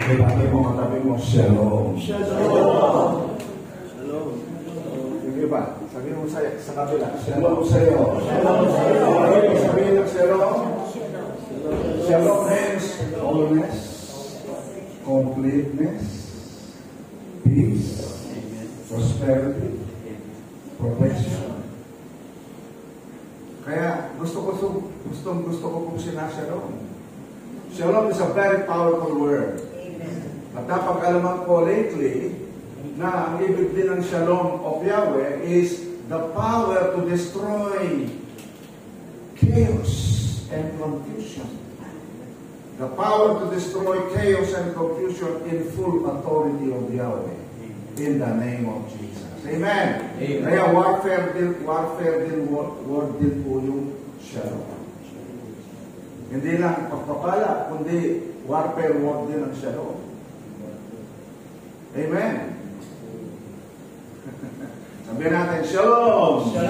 Ibati mo katabi mo, Shalom. Shalom. Shalom. Yung iba, sabihin mo sa kabila, Shalom sa'yo. Shalom sa'yo. Sabihin ng Shalom. Shalom means wholeness, completeness, peace, prosperity, protection. Kaya gusto ko kung sinashalom. Shalom is a very powerful word. At napag-alaman ko lately na ang ibig din ng shalom of Yahweh is the power to destroy chaos and confusion. The power to destroy chaos and confusion in full authority of Yahweh. In the name of Jesus. Amen. Amen. Kaya warfare din word din po yung shalom. Hindi lang pagpapala, kundi warfare word din ang shalom. Amen. Sabihin natin, Shalom! Shalom!